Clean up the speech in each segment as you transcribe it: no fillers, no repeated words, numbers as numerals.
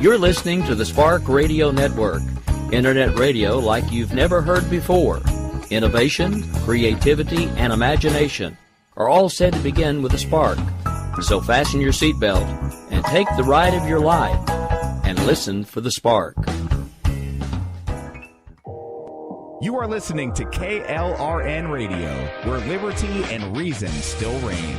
You're listening to the Spark Radio Network, Internet radio like you've never heard before. Innovation, creativity, and imagination are all said to begin with a spark. So fasten your seatbelt and take the ride of your life and listen for the spark. You are listening to KLRN Radio, where liberty and reason still reign.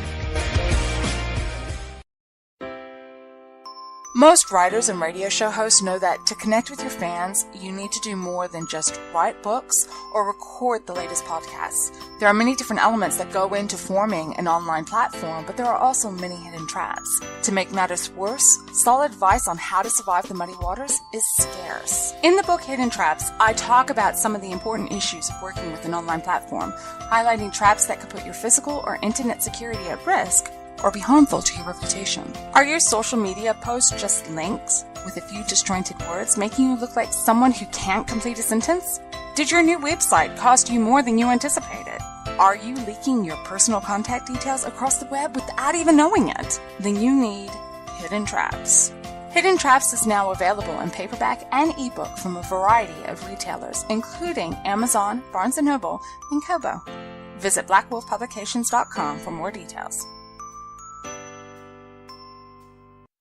Most writers and radio show hosts know that to connect with your fans, you need to do more than just write books or record the latest podcasts. There are many different elements that go into forming an online platform, but there are also many hidden traps. To make matters worse, solid advice on how to survive the muddy waters is scarce. In the book Hidden Traps, I talk about some of the important issues of working with an online platform, highlighting traps that could put your physical or internet security at risk or be harmful to your reputation. Are your social media posts just links with a few disjointed words, making you look like someone who can't complete a sentence? Did your new website cost you more than you anticipated? Are you leaking your personal contact details across the web without even knowing it? Then you need Hidden Traps. Hidden Traps is now available in paperback and ebook from a variety of retailers, including Amazon, Barnes & Noble, and Kobo. Visit blackwolfpublications.com for more details.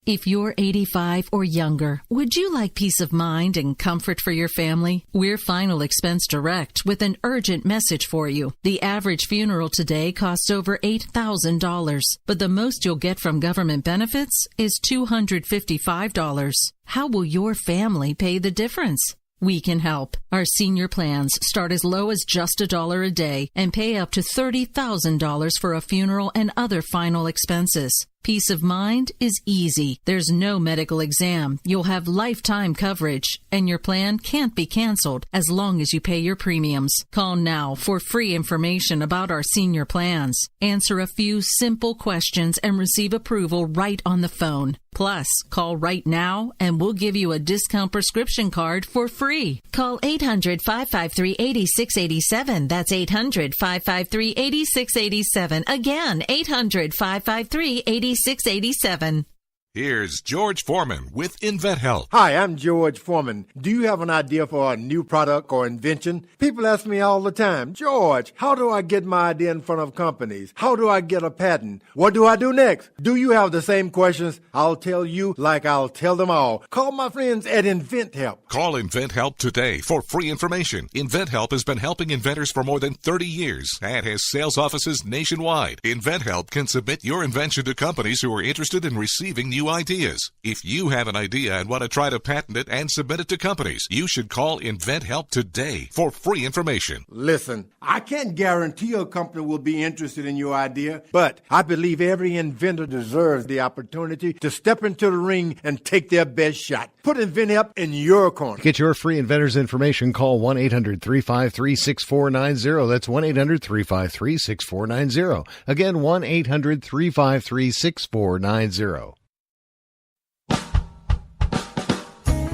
If you're 85 or younger, would you like peace of mind and comfort for your family? We're Final Expense Direct with an urgent message for you. The average funeral today costs over $8,000, but the most you'll get from government benefits is $255. How will your family pay the difference? We can help. Our senior plans start as low as just $1 a day and pay up to $30,000 for a funeral and other final expenses. Peace of mind is easy. There's no medical exam. You'll have lifetime coverage, and your plan can't be canceled as long as you pay your premiums. Call now for free information about our senior plans. Answer a few simple questions and receive approval right on the phone. Plus, call right now and we'll give you a discount prescription card for free. Call 800-553-8687. That's 800-553-8687. Again, 800-553-8687. Here's George Foreman with InventHelp. Hi, I'm George Foreman. Do you have an idea for a new product or invention? People ask me all the time, George, how do I get my idea in front of companies? How do I get a patent? What do I do next? Do you have the same questions? I'll tell you like I'll tell them all. Call my friends at InventHelp. Call InventHelp today for free information. InventHelp has been helping inventors for more than 30 years and has sales offices nationwide. InventHelp can submit your invention to companies who are interested in receiving new ideas. If you have an idea and want to try to patent it and submit it to companies, you should call InventHelp today for free information. Listen, I can't guarantee a company will be interested in your idea, but I believe every inventor deserves the opportunity to step into the ring and take their best shot. Put InventHelp in your corner. Get your free inventor's information. Call 1-800-353-6490. That's 1-800-353-6490. Again, 1-800-353-6490.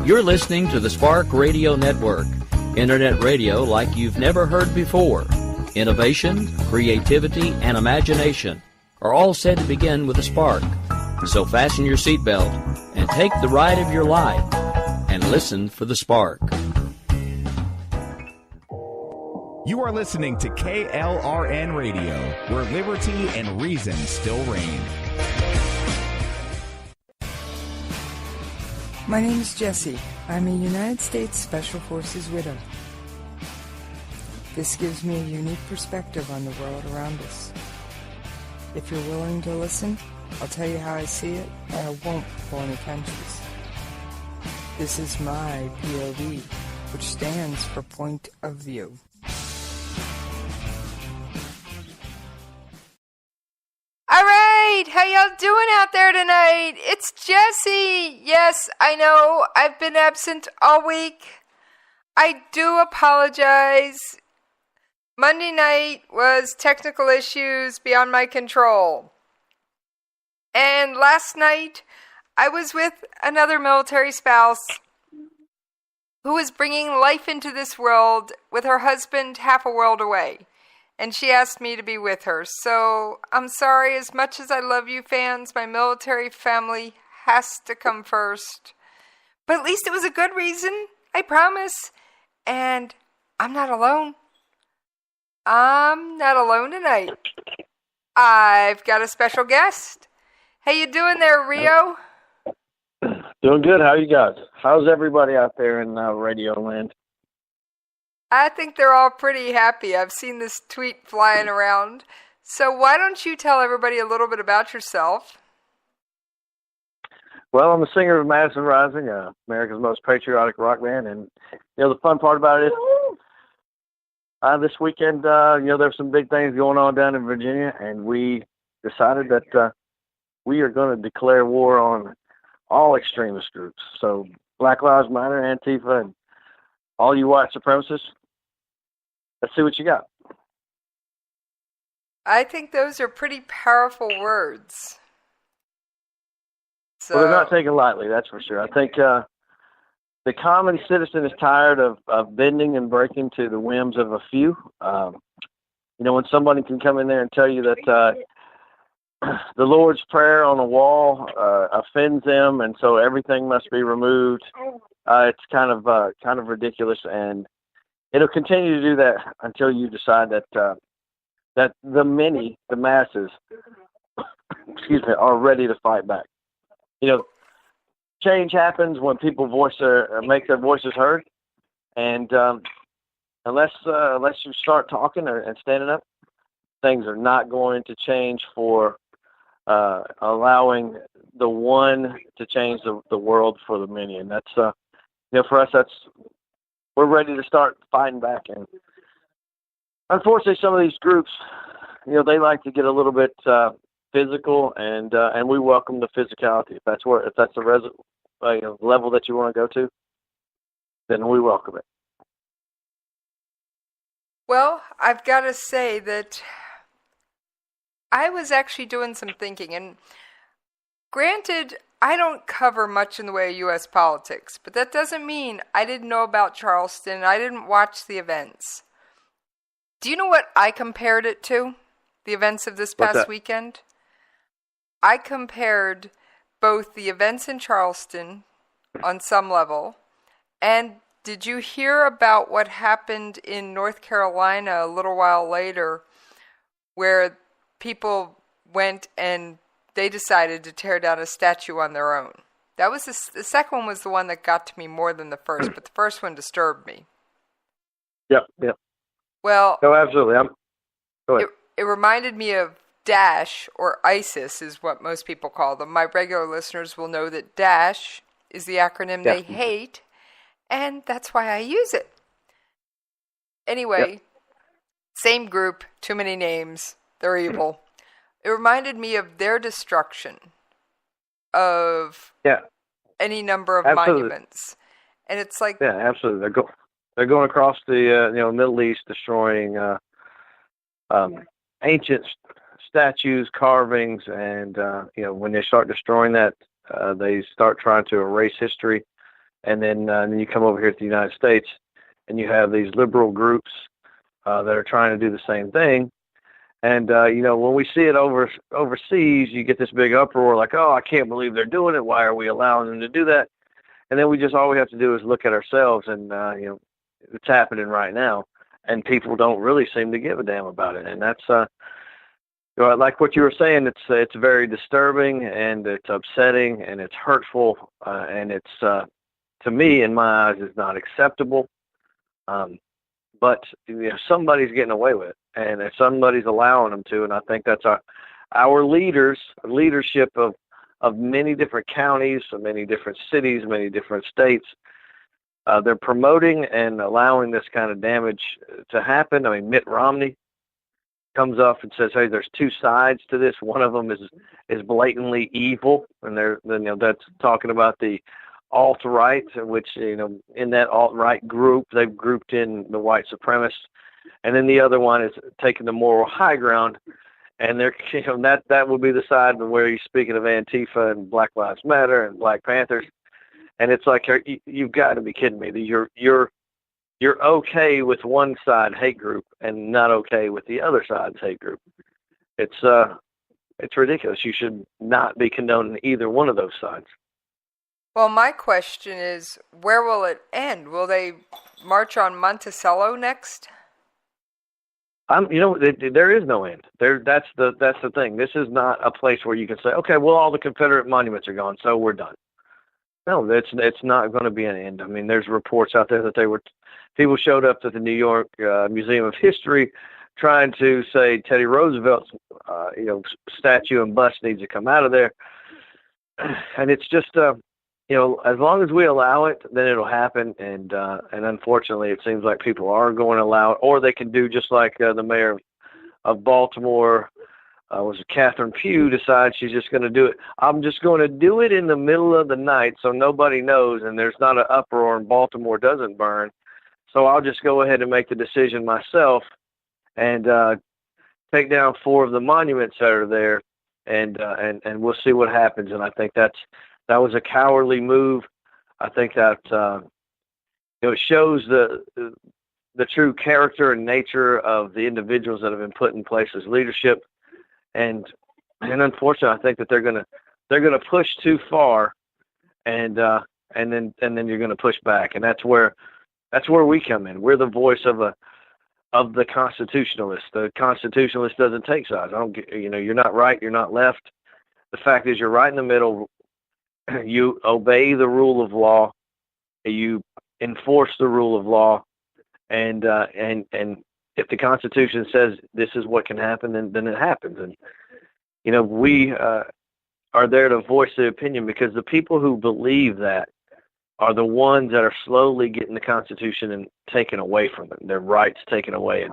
You're listening to the Spark Radio Network, Internet radio like you've never heard before. Innovation, creativity, and imagination are all said to begin with a spark. So fasten your seatbelt and take the ride of your life and listen for the spark. You are listening to KLRN Radio, where liberty and reason still reign. My name is Jessie. I'm a United States Special Forces widow. This gives me a unique perspective on the world around us. If you're willing to listen, I'll tell you how I see it, and I won't pull any punches. This is my POV, which stands for Point of View. All right, how y'all doing out there tonight? It's Jessie. Yes, I know, I've been absent all week. I do apologize. Monday night was technical issues beyond my control. And last night, I was with another military spouse who was bringing life into this world with her husband half a world away. And she asked me to be with her. So I'm sorry, as much as I love you fans, my military family has to come first. But at least it was a good reason, I promise. And I'm not alone. I'm not alone tonight. I've got a special guest. How you doing there, Rio? Doing good. How you guys? How's everybody out there in Radio Land? I think they're all pretty happy. I've seen this tweet flying around. So why don't you tell everybody a little bit about yourself? Well, I'm the singer of Madison Rising, America's most patriotic rock band, and the fun part about it is this weekend, there's some big things going on down in Virginia, and we decided that we are going to declare war on all extremist groups. So Black Lives Matter, Antifa, and all you white supremacists. Let's see what you got. I think those are pretty powerful words. So, well, they're not taken lightly, that's for sure. I think the common citizen is tired of bending and breaking to the whims of a few. When somebody can come in there and tell you that the Lord's Prayer on a wall offends them, and so everything must be removed, it's kind of ridiculous, and it'll continue to do that until you decide that that the masses, are ready to fight back. Change happens when people make their voices heard, and unless you start talking and standing up, things are not going to change for allowing the one to change the world for the many. And that's for us, we're ready to start fighting back. And unfortunately, some of these groups, they like to get a little bit physical, and we welcome the physicality. If that's the level that you want to go to, then we welcome it. Well, I've got to say that I was actually doing some thinking, and granted, I don't cover much in the way of U.S. politics, but that doesn't mean I didn't know about Charleston, I didn't watch the events. Do you know what I compared it to, the events of this past weekend? I compared both the events in Charleston on some level, and did you hear about what happened in North Carolina a little while later, where people went and they decided to tear down a statue on their own? That was the second one was the one that got to me more than the first, but the first one disturbed me. Yep. Well, no, absolutely. Go ahead. It reminded me of DASH, or ISIS is what most people call them. My regular listeners will know that DASH is the acronym they hate, and that's why I use it. Anyway, same group, too many names, they're evil. It reminded me of their destruction of any number of monuments. And it's like... Yeah, absolutely. They're going across the Middle East, destroying ancient statues, carvings, and when they start destroying that, they start trying to erase history. And then you come over here to the United States, and you have these liberal groups that are trying to do the same thing. And when we see it overseas, you get this big uproar, like, "Oh, I can't believe they're doing it. Why are we allowing them to do that?" And then all we have to do is look at ourselves, and it's happening right now, and people don't really seem to give a damn about it. And that's like what you were saying. It's very disturbing, and it's upsetting, and it's hurtful, and it's to me, in my eyes, is not acceptable. But somebody's getting away with it, and if somebody's allowing them to, and I think that's our leadership of many different counties, of many different cities, many different states. They're promoting and allowing this kind of damage to happen. I mean, Mitt Romney comes up and says, "Hey, there's two sides to this. One of them is blatantly evil," and that's talking about the alt-right, which in that alt-right group they've grouped in the white supremacists, and then the other one is taking the moral high ground, and they're that would be the side where you're speaking of Antifa and Black Lives Matter and Black Panthers, and it's like you've got to be kidding me. You're okay with one side hate group and not okay with the other side's hate group. It's ridiculous. You should not be condoning either one of those sides. Well, my question is, where will it end? Will they march on Monticello next? There is no end. That's the thing. This is not a place where you can say, okay, well, all the Confederate monuments are gone, so we're done. No, it's not going to be an end. I mean, there's reports out there that people showed up to the New York Museum of History trying to say Teddy Roosevelt's statue and bust needs to come out of there, and it's just as long as we allow it, then it'll happen. And unfortunately, it seems like people are going to allow it, or they can do just like the mayor of Baltimore, was Catherine Pugh, decides she's just going to do it. I'm just going to do it in the middle of the night so nobody knows and there's not an uproar and Baltimore doesn't burn. So I'll just go ahead and make the decision myself and take down 4 of the monuments that are there, and we'll see what happens. And I think that was a cowardly move. I think that it shows the true character and nature of the individuals that have been put in place as leadership. And unfortunately, I think that they're gonna push too far, and then you're gonna push back, and that's where we come in. We're the voice of the constitutionalist. The constitutionalist doesn't take sides. You're not right, you're not left. The fact is, you're right in the middle. You obey the rule of law, you enforce the rule of law, and if the Constitution says this is what can happen, then it happens. And we are there to voice the opinion, because the people who believe that are the ones that are slowly getting the Constitution and taken away from them, their rights taken away.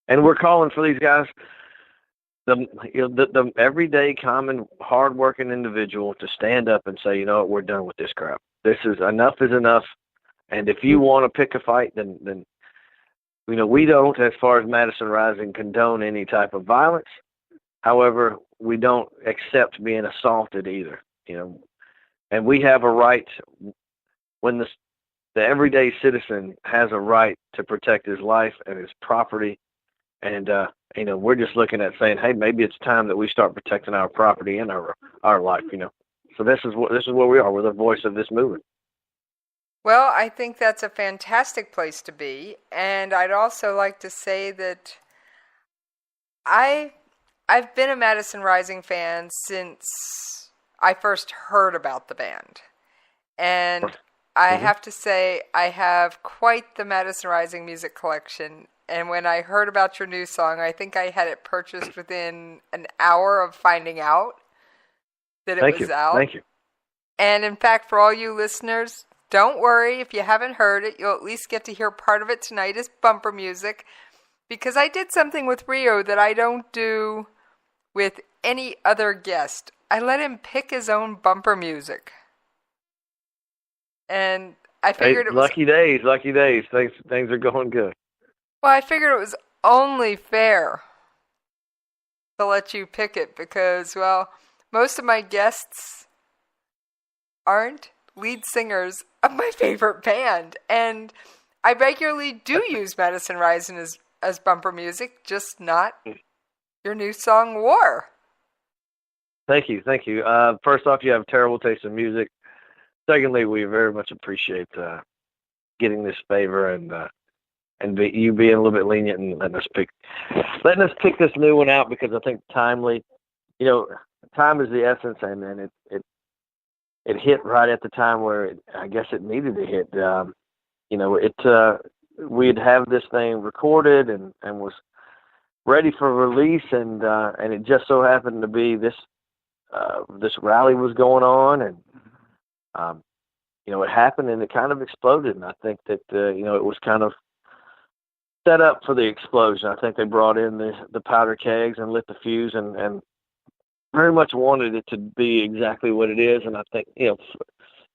And we're calling for these guys, the everyday, common, hard-working individual, to stand up and say, you know what, we're done with this crap. Enough is enough. And if you want to pick a fight, then we don't, as far as Madison Rising, condone any type of violence. However, we don't accept being assaulted either. And we have a right, when the everyday citizen has a right to protect his life and his property. And we're just looking at saying, hey, maybe it's time that we start protecting our property and our life. So this is where we are. We're the voice of this movement. Well, I think that's a fantastic place to be, and I'd also like to say that I've been a Madison Rising fan since I first heard about the band, and I have to say I have quite the Madison Rising music collection, and when I heard about your new song, I think I had it purchased within an hour of finding out that it was out. Thank you. And in fact, for all you listeners, don't worry, if you haven't heard it, you'll at least get to hear part of it tonight as bumper music, because I did something with Rio that I don't do with any other guest. I let him pick his own bumper music. And I figured it was... Lucky days. Things are going good. Well, I figured it was only fair to let you pick it because, well, most of my guests aren't lead singers of my favorite band, and I regularly do use Madison Rising as bumper music, just not your new song, War. Thank you. First off, you have terrible taste in music. Secondly, we very much appreciate getting this favor and you being a little bit lenient and letting us pick this new one out, because I think timely. Time is the essence, and it hit right at the time where I guess it needed to hit. We'd have this thing recorded and was ready for release, and it just so happened to be this rally was going on, and it happened, and it kind of exploded. And I think that it was kind of set up for the explosion. I think they brought in the powder kegs and lit the fuse, and very much wanted it to be exactly what it is. And I think, if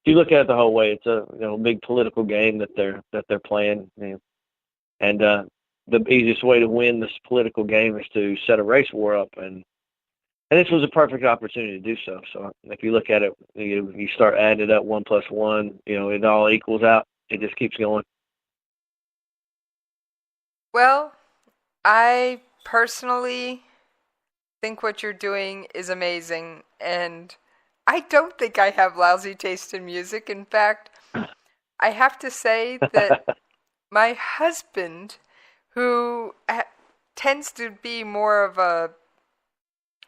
you look at it the whole way, it's a big political game that they're playing. And the easiest way to win this political game is to set a race war up, and this was a perfect opportunity to do so. So if you look at it, you start adding it up, 1 + 1, it all equals out. It just keeps going. Well, I personally think what you're doing is amazing, and I don't think I have lousy taste in music. In fact, I have to say that my husband, who tends to be more of a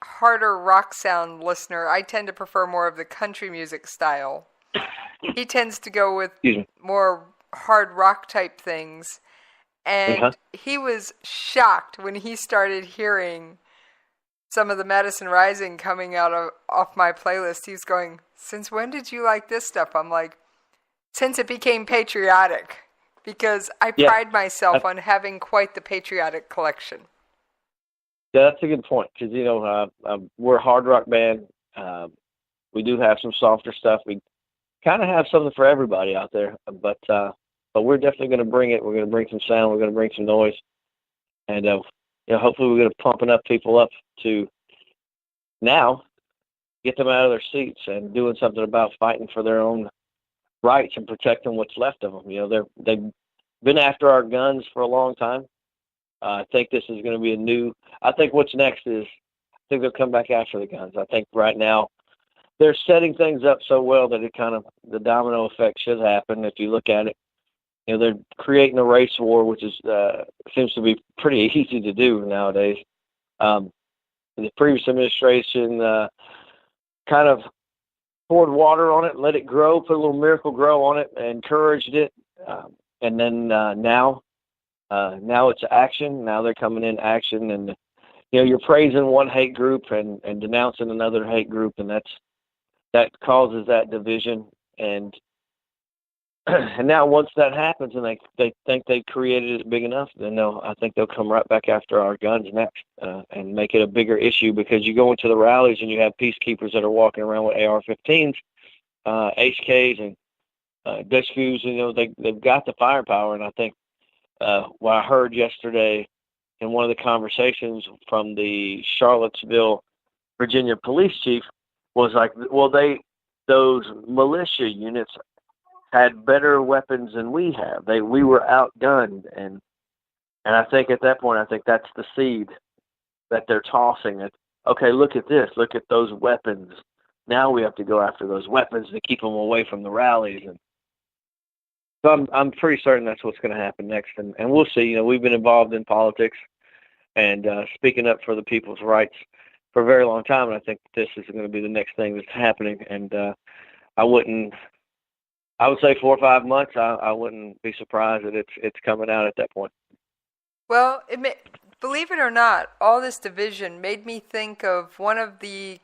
harder rock sound listener, I tend to prefer more of the country music style. He tends to go with more hard rock type things. And he was shocked when he started hearing some of the Madison Rising coming out off my playlist. He's going, "Since when did you like this stuff?" I'm like, "Since it became patriotic." Because I pride myself on having quite the patriotic collection. Yeah, that's a good point. Because, we're a hard rock band. We do have some softer stuff. We kind of have something for everybody out there. But we're definitely going to bring it. We're going to bring some sound. We're going to bring some noise. And hopefully we're going to pump enough people up to now get them out of their seats and doing something about fighting for their own rights and protecting what's left of them. They've been after our guns for a long time. I think this is going to be I think what's next is, I think they'll come back after the guns. I think right now they're setting things up so well that the domino effect should happen. If you look at it, they're creating a race war, which is seems to be pretty easy to do nowadays. The previous administration kind of poured water on it, let it grow, put a little Miracle Grow on it, encouraged it, and then now it's action. Now they're coming in action, and you're praising one hate group and denouncing another hate group, and that causes that division. And now once that happens, and they think they've created it big enough, then I think they'll come right back after our guns next and make it a bigger issue, because you go into the rallies and you have peacekeepers that are walking around with AR-15s, HKs, and Dutch-Fus. They've got the firepower. And I think what I heard yesterday in one of the conversations from the Charlottesville, Virginia police chief was like, well, those militia units had better weapons than we have. We were outgunned, and I think at that point, I think that's the seed that they're tossing. Okay, look at this. Look at those weapons. Now we have to go after those weapons to keep them away from the rallies. And so I'm pretty certain that's what's going to happen next, and we'll see. We've been involved in politics and speaking up for the people's rights for a very long time, and I think this is going to be the next thing that's happening. And I would say 4 or 5 months. I wouldn't be surprised that it's coming out at that point. Well, believe it or not, all this division made me think of one of the,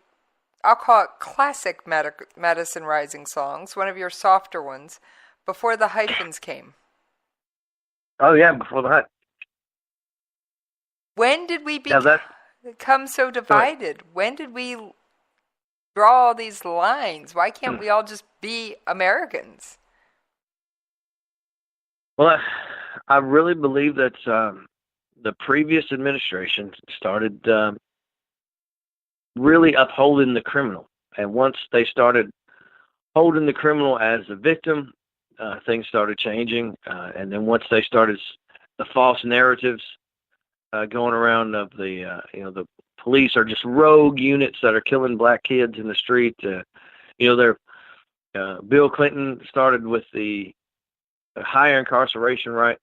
I'll call it classic Madison Rising songs, one of your softer ones, Before the Hyphens Came. Oh yeah, Before the Hyphens. When did we become so divided? When did we draw all these lines? Why can't we all just be Americans? Well, I really believe that the previous administration started really upholding the criminal. And once they started holding the criminal as a victim, things started changing. And then once they started the false narratives going around of the police are just rogue units that are killing black kids in the street. Bill Clinton started with the higher incarceration rate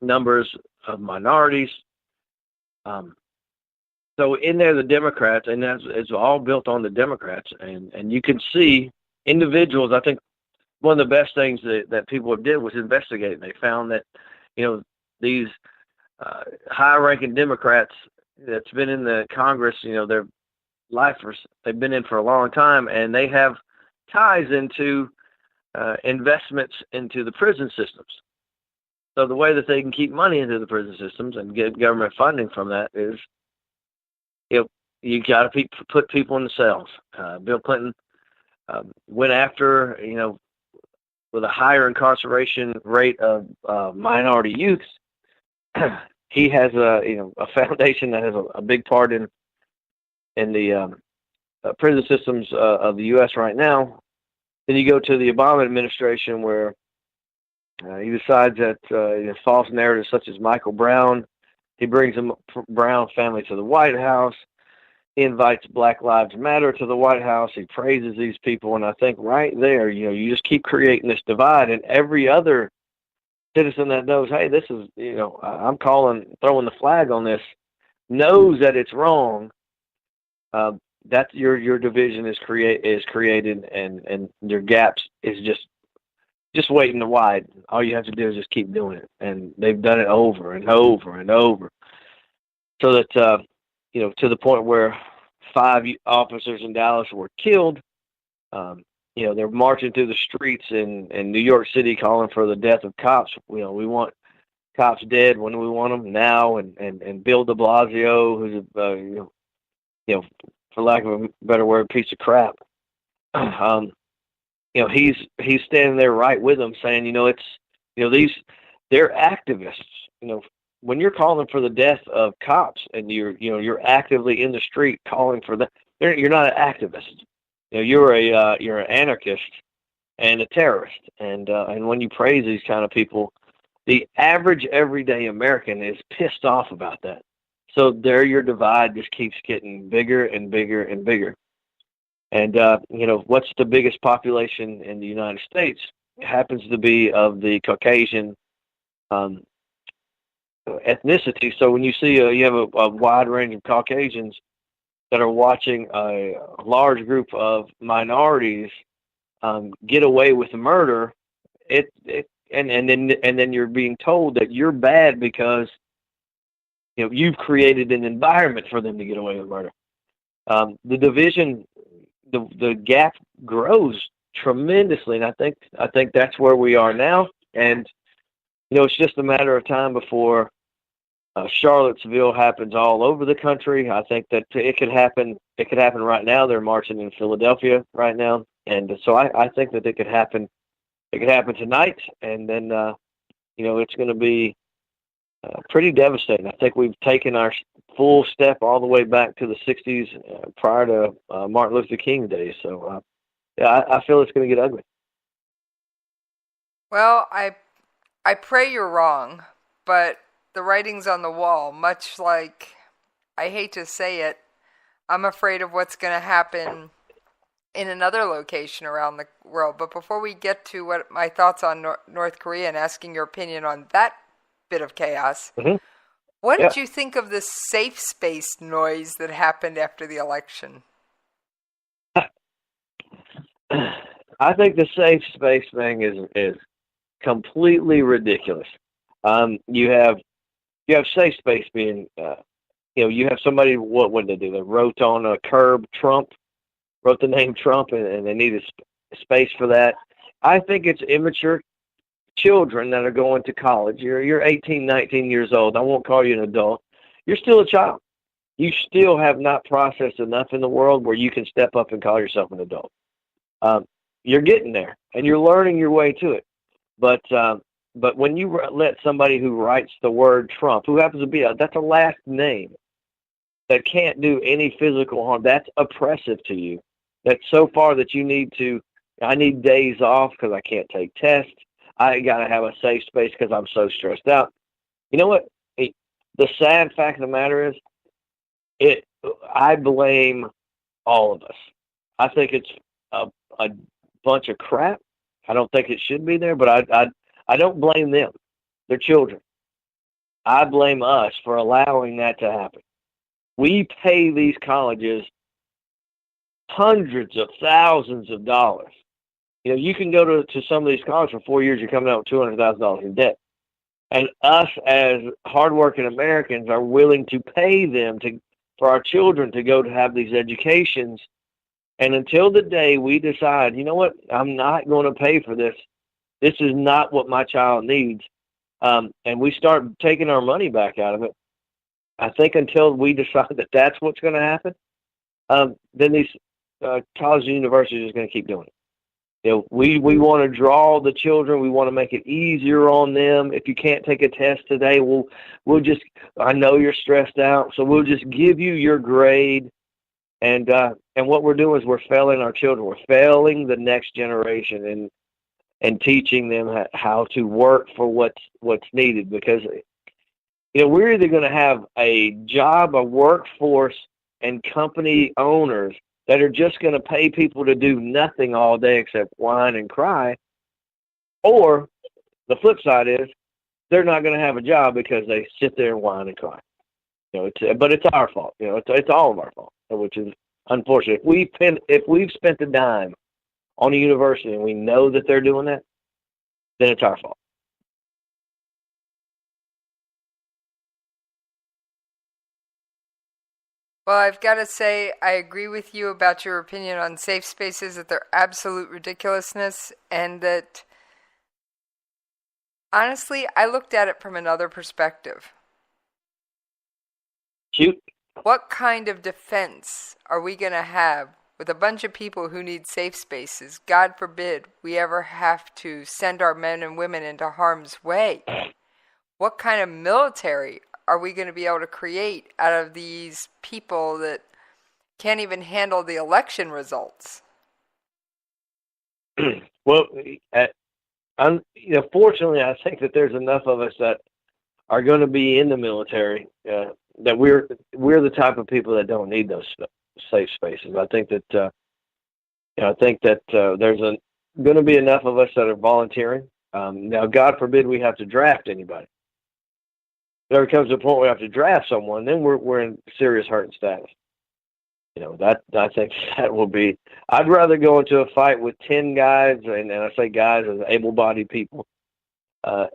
numbers of minorities. So in there, the Democrats, and it's all built on the Democrats, and you can see individuals. I think one of the best things that people did was investigate. They found that these high-ranking Democrats that's been in the Congress, their lifers, they've been in for a long time, and they have ties into investments into the prison systems. So the way that they can keep money into the prison systems and get government funding from that is, you got to put people in the cells. Bill Clinton went after, with a higher incarceration rate of minority youths. He has a foundation that has a big part in the prison systems of the U.S. right now. Then you go to the Obama administration, where he decides that false narratives such as Michael Brown, he brings the Brown family to the White House. He invites Black Lives Matter to the White House. He praises these people, and I think right there, you just keep creating this divide, and every other citizen that knows, hey, this is, I'm throwing the flag on this, knows that it's wrong. That your division is created, and your gaps is just waiting to widen. All you have to do is just keep doing it, and they've done it over and over and over, so that to the point where 5 officers in Dallas were killed. They're marching through the streets in New York City calling for the death of cops. We want cops dead when we want them now, and Bill de Blasio, who's for lack of a better word, piece of crap. He's standing there right with them, saying, they're activists. When you're calling for the death of cops and you're actively in the street calling for that, you're not an activist. You're an anarchist and a terrorist. And when you praise these kind of people, the average everyday American is pissed off about that. So there, your divide just keeps getting bigger and bigger and bigger. And what's the biggest population in the United States? It happens to be of the Caucasian ethnicity. So when you see you have a wide range of Caucasians that are watching a large group of minorities get away with murder, and then you're being told that you're bad because you've created an environment for them to get away with murder. The division, the gap grows tremendously, and I think that's where we are now. And it's just a matter of time before Charlottesville happens all over the country. I think that it could happen. It could happen right now. They're marching in Philadelphia right now, and so I think that it could happen. It could happen tonight, and then it's going to be pretty devastating. I think we've taken our full step all the way back to the '60s, prior to Martin Luther King days. So I feel it's going to get ugly. Well, I pray you're wrong, but the writing's on the wall, much like, I hate to say it, I'm afraid of what's going to happen in another location around the world. But before we get to what my thoughts on North Korea and asking your opinion on that bit of chaos, what did you think of the safe space noise that happened after the election? I think the safe space thing is completely ridiculous. You have safe space being, you have somebody, what did they do? They wrote on a curb wrote the name Trump, and they needed space for that. I think it's immature children that are going to college. You're 18, 19 years old. I won't call you an adult. You're still a child. You still have not processed enough in the world where you can step up and call yourself an adult. You're getting there, and you're learning your way to it. But when you let somebody who writes the word Trump, who happens to be that's a last name, that can't do any physical harm, that's oppressive to you. That's so far that I need days off because I can't take tests. I got to have a safe space because I'm so stressed out. You know what? The sad fact of the matter is, I blame all of us. I think it's a bunch of crap. I don't think it should be there, but I don't blame them. They're children. I blame us for allowing that to happen. We pay these colleges hundreds of thousands of dollars. You can go to some of these colleges for 4 years, you're coming out with $200,000 in debt. And us as hardworking Americans are willing to pay them for our children to go to have these educations. And until the day we decide, you know what, I'm not going to pay for this. This is not what my child needs. And we start taking our money back out of it. I think until we decide that that's what's going to happen, then these colleges and universities are just going to keep doing it. We want to draw the children. We want to make it easier on them. If you can't take a test today, we'll just, I know you're stressed out, so we'll just give you your grade. And what we're doing is we're failing our children. We're failing the next generation and teaching them how to work for what's needed, because we're either going to have a job, a workforce and company owners that are just going to pay people to do nothing all day except whine and cry. Or the flip side is they're not going to have a job because they sit there and whine and cry. But it's our fault. It's all of our fault, which is unfortunate. If we've spent a dime on a university and we know that they're doing that, then it's our fault. Well, I've got to say, I agree with you about your opinion on safe spaces, that they're absolute ridiculousness, and that, honestly, I looked at it from another perspective. Shoot. What kind of defense are we going to have with a bunch of people who need safe spaces? God forbid we ever have to send our men and women into harm's way. What kind of military are we going to be able to create out of these people that can't even handle the election results? Well, fortunately, I think that there's enough of us that are going to be in the military that we're the type of people that don't need those safe spaces. I think that there's going to be enough of us that are volunteering. Now, God forbid we have to draft anybody. If there comes to a point where we have to draft someone, then we're in serious hurting status. That I think that will be. I'd rather go into a fight with 10 guys, and I say guys as able-bodied people.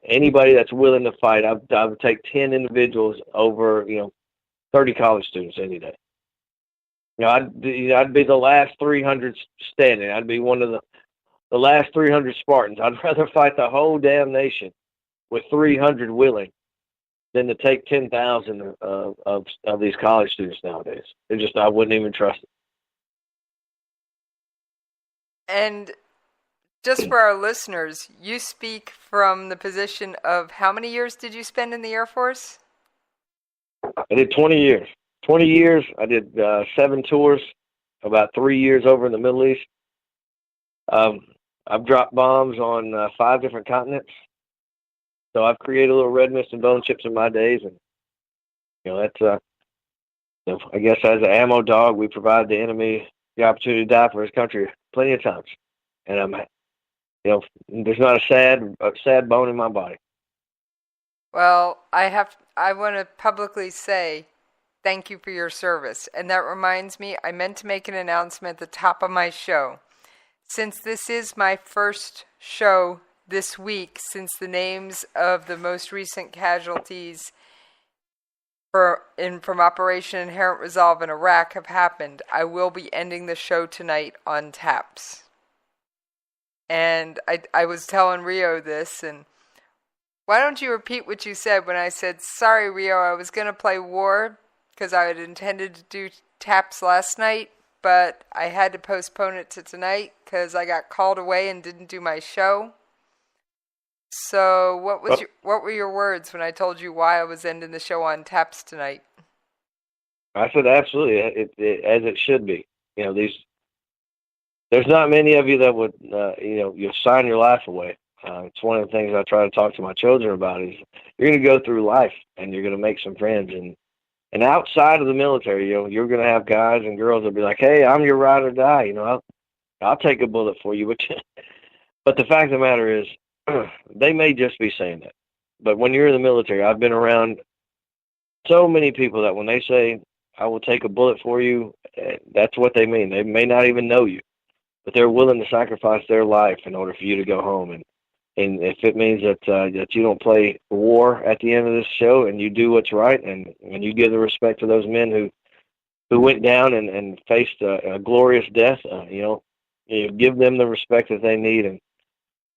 Anybody that's willing to fight, I would take 10 individuals over 30 college students any day. I'd be the last 300 standing. I'd be one of the last 300 Spartans. I'd rather fight the whole damn nation with 300 willing than to take 10,000 of these college students nowadays. I wouldn't even trust it. And just for our listeners, you speak from the position of how many years did you spend in the Air Force? I did 20 years. 20 years. I did 7 tours, about 3 years over in the Middle East. I've dropped bombs on 5 different continents. So I've created a little red mist and bone chips in my days, and that's I guess as an ammo dog, we provide the enemy the opportunity to die for his country plenty of times, and there's not a sad bone in my body. Well, I want to publicly say thank you for your service, and that reminds me, I meant to make an announcement at the top of my show. Since this is my first show this week, since the names of the most recent casualties from Operation Inherent Resolve in Iraq have happened, I will be ending the show tonight on taps. And I was telling Rio this, and why don't you repeat what you said when I said, sorry, Rio, I was going to play War because I had intended to do taps last night, but I had to postpone it to tonight because I got called away and didn't do my show. So what were your words when I told you why I was ending the show on taps tonight? I said absolutely, as it should be. There's not many of you that would you sign your life away. It's one of the things I try to talk to my children about is you're going to go through life and you're going to make some friends, and outside of the military, you're going to have guys and girls that be like, hey, I'm your ride or die. I'll take a bullet for you, but the fact of the matter is, they may just be saying that. But when you're in the military, I've been around so many people that when they say, I will take a bullet for you, that's what they mean. They may not even know you, but they're willing to sacrifice their life in order for you to go home. And if it means that you don't play war at the end of this show and you do what's right and you give the respect to those men who went down and faced a glorious death, you give them the respect that they need.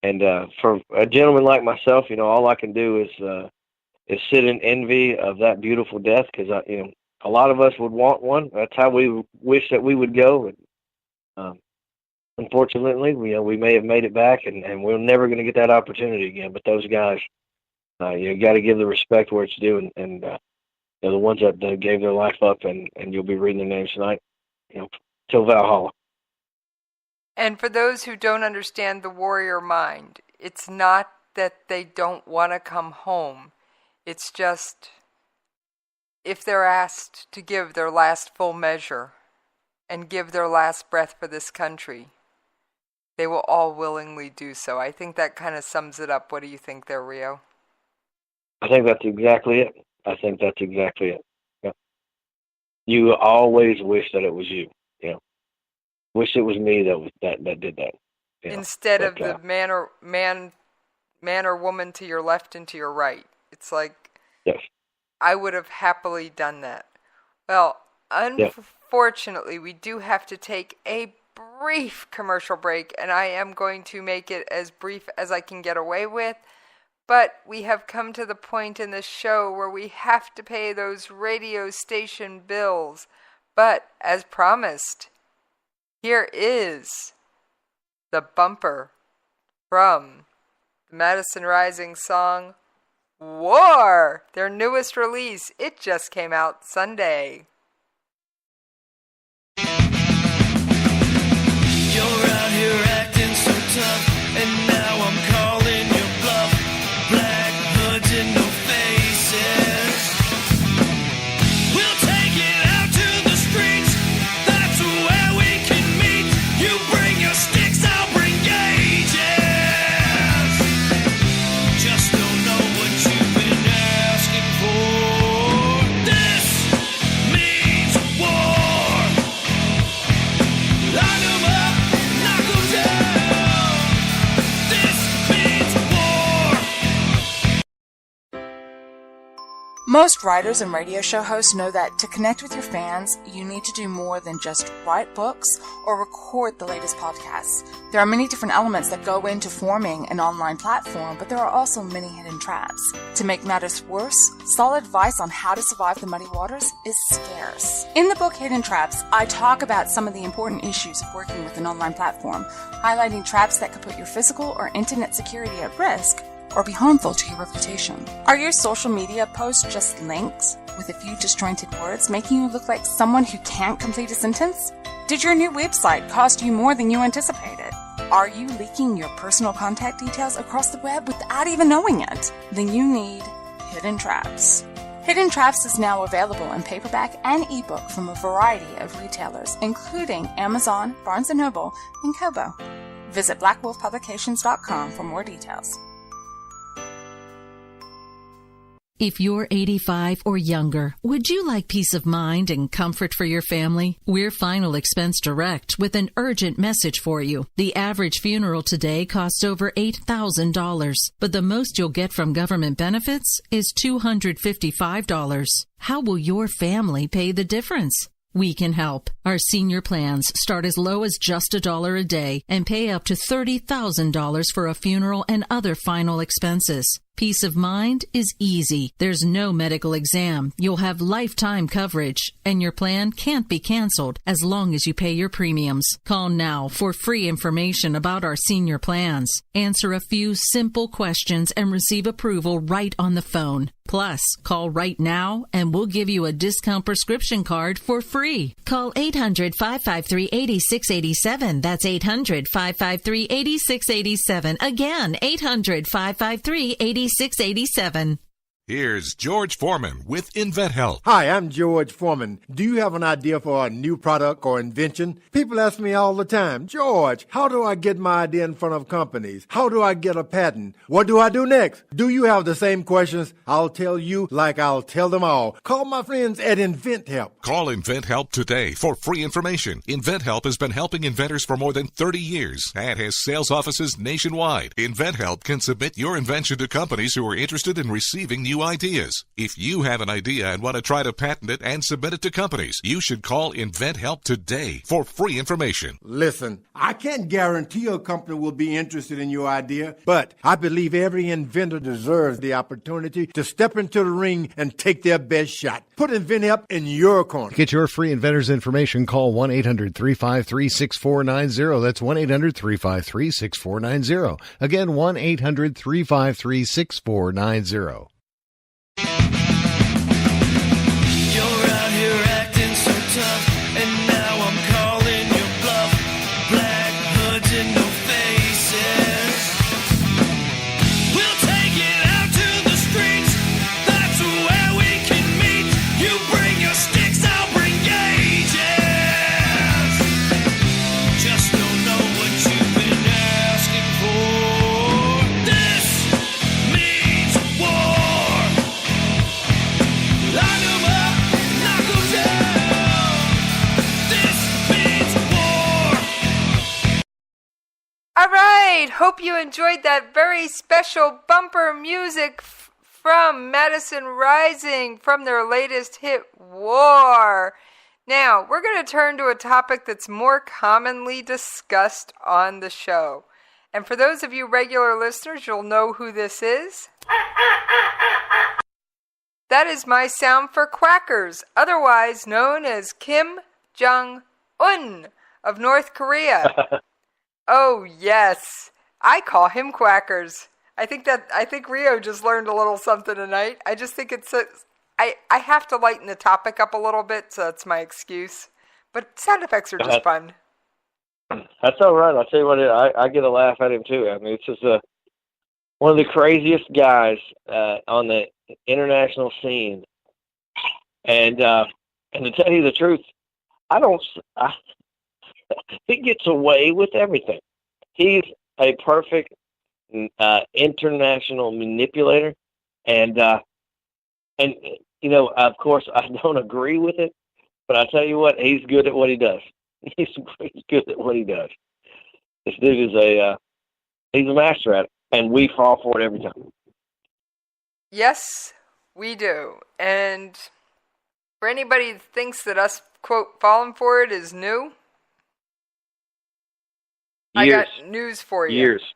And for a gentleman like myself, all I can do is sit in envy of that beautiful death because a lot of us would want one. That's how we wish that we would go. And, unfortunately, we may have made it back, and we're never going to get that opportunity again. But those guys, you got to give the respect where it's due, and the ones that gave their life up, and you'll be reading their names tonight, till Valhalla. And for those who don't understand the warrior mind, it's not that they don't want to come home. It's just if they're asked to give their last full measure and give their last breath for this country, they will all willingly do so. I think that kind of sums it up. What do you think there, Rio? I think that's exactly it. Yeah. You always wish that it was you. Wish it was me that did that. Instead of the man or woman to your left and to your right. It's like, yes, I would have happily done that. Well, unfortunately, we do have to take a brief commercial break, and I am going to make it as brief as I can get away with. But we have come to the point in the show where we have to pay those radio station bills. But, as promised, here is the bumper from the Madison Rising song, War, their newest release. It just came out Sunday. You're out here acting so tough, and now I'm calling your bluff. Black hoods and no faces. We'll take it out to the streets. That's where we can meet. You bring your sticks, I'll bring gauges. Just don't know what you've been asking for. This means war. Line 'em up, knock 'em down. This means war. Most writers and radio show hosts know that to connect with your fans, you need to do more than just write books or record the latest podcasts. There are many different elements that go into forming an online platform, but there are also many hidden traps. To make matters worse, solid advice on how to survive the muddy waters is scarce. In the book Hidden Traps, I talk about some of the important issues of working with an online platform, highlighting traps that could put your physical or internet security at risk or be harmful to your reputation. Are your social media posts just links with a few disjointed words, making you look like someone who can't complete a sentence? Did your new website cost you more than you anticipated? Are you leaking your personal contact details across the web without even knowing it? Then you need Hidden Traps. Hidden Traps is now available in paperback and ebook from a variety of retailers, including Amazon, Barnes & Noble, and Kobo. Visit blackwolfpublications.com for more details. If you're 85 or younger, would you like peace of mind and comfort for your family? We're Final Expense Direct with an urgent message for you. The average funeral today costs over $8,000, but the most you'll get from government benefits is $255. How will your family pay the difference? We can help. Our senior plans start as low as just $1 a day and pay up to $30,000 for a funeral and other final expenses. Peace of mind is easy. There's no medical exam. You'll have lifetime coverage, and your plan can't be canceled as long as you pay your premiums. Call now for free information about our senior plans. Answer a few simple questions and receive approval right on the phone. Plus, call right now and we'll give you a discount prescription card for free. Call 800-553-8687. That's 800-553-8687. Again, 800-553-8687. Here's George Foreman with InventHelp. Hi, I'm George Foreman. Do you have an idea for a new product or invention? People ask me all the time, George, how do I get my idea in front of companies? How do I get a patent? What do I do next? Do you have the same questions? I'll tell you like I'll tell them all. Call my friends at InventHelp. Call InventHelp today for free information. InventHelp has been helping inventors for more than 30 years and has sales offices nationwide. InventHelp can submit your invention to companies who are interested in receiving new ideas. If you have an idea and want to try to patent it and submit it to companies, you should call InventHelp today for free information. Listen, I can't guarantee a company will be interested in your idea, but I believe every inventor deserves the opportunity to step into the ring and take their best shot. Put InventHelp in your corner. To get your free inventor's information, call 1-800-353-6490. That's 1-800-353-6490. Again, 1-800-353-6490. You're out here acting so tough, and now I'm calling your bluff. Black hoods and no faces. We'll take it out to the streets. That's where we can meet. You right. Hope you enjoyed that very special bumper music from Madison Rising from their latest hit, War. Now, we're going to turn to a topic that's more commonly discussed on the show. And for those of you regular listeners, you'll know who this is. That is my sound for quackers, otherwise known as Kim Jong-un of North Korea. Oh, yes. I call him quackers. I think Rio just learned a little something tonight. I just think I have to lighten the topic up a little bit, so that's my excuse. But sound effects are just fun. That's all right. I'll tell you what, I get a laugh at him, too. I mean, it's just one of the craziest guys on the international scene. And to tell you the truth, he gets away with everything. He's a perfect international manipulator. And you know, of course, I don't agree with it, but I tell you what, he's good at what he does. He's good at what he does. This dude is he's a master at it, and we fall for it every time. Yes, we do. And for anybody that thinks that us, quote, falling for it is new, I got news for you. Years.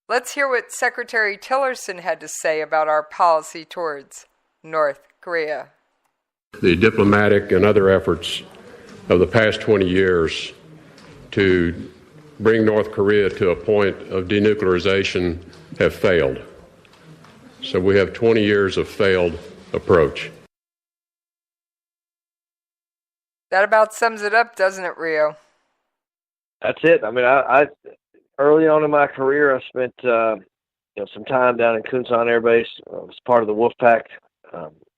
Let's hear what Secretary Tillerson had to say about our policy towards North Korea. The diplomatic and other efforts of the past 20 years to bring North Korea to a point of denuclearization have failed. So we have 20 years of failed approach. That about sums it up, doesn't it, Rio? That's it. I mean, I early on in my career, I spent some time down in Kunsan Air Base. I was part of the Wolfpack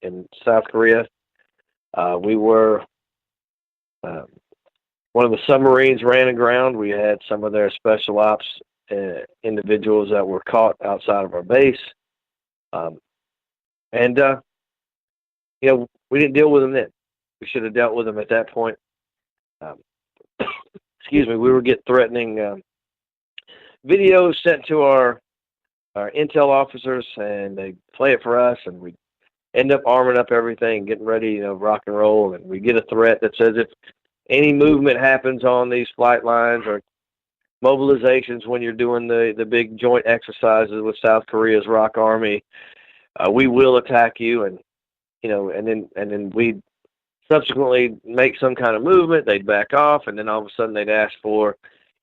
in South Korea. We were one of the submarines ran aground. We had some of their special ops individuals that were caught outside of our base, and we didn't deal with them then. We should have dealt with them at that point. Excuse me. We were getting threatening videos sent to our intel officers, and they play it for us, and we end up arming up everything, getting ready, rock and roll, and we get a threat that says if any movement happens on these flight lines or mobilizations when you're doing the big joint exercises with South Korea's ROK Army, we will attack you, and then we'd subsequently make some kind of movement, they'd back off, and then all of a sudden they'd ask for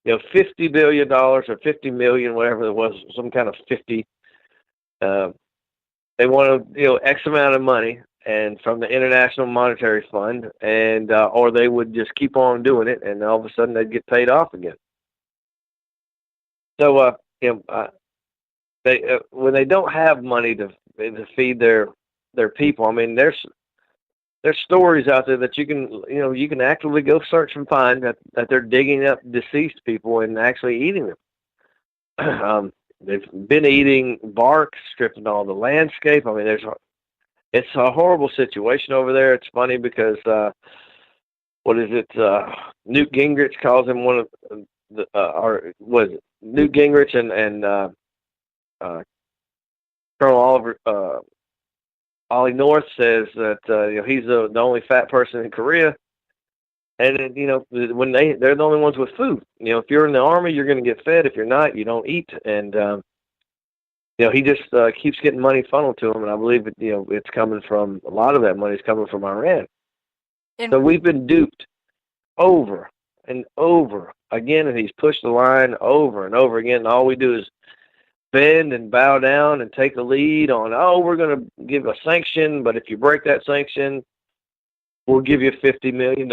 $50 billion or 50 million, whatever it was, some kind of 50. They wanted, X amount of money, and from the International Monetary Fund, and or they would just keep on doing it, and all of a sudden they'd get paid off again. So, they when they don't have money to feed their people, I mean, there's stories out there that you can actively go search and find that they're digging up deceased people and actually eating them. They've been eating bark, stripping all the landscape. I mean, it's a horrible situation over there. It's funny because Newt Gingrich calls him one of Newt Gingrich and Colonel Ollie North says that he's the only fat person in Korea, and when they're the only ones with food. If you're in the army, you're going to get fed. If you're not, you don't eat. And he just keeps getting money funneled to him, and I believe it's coming from a lot of that money is coming from Iran. So we've been duped over and over again, and he's pushed the line over and over again. And all we do is bend and bow down and take the lead on, we're going to give a sanction, but if you break that sanction, we'll give you $50 million.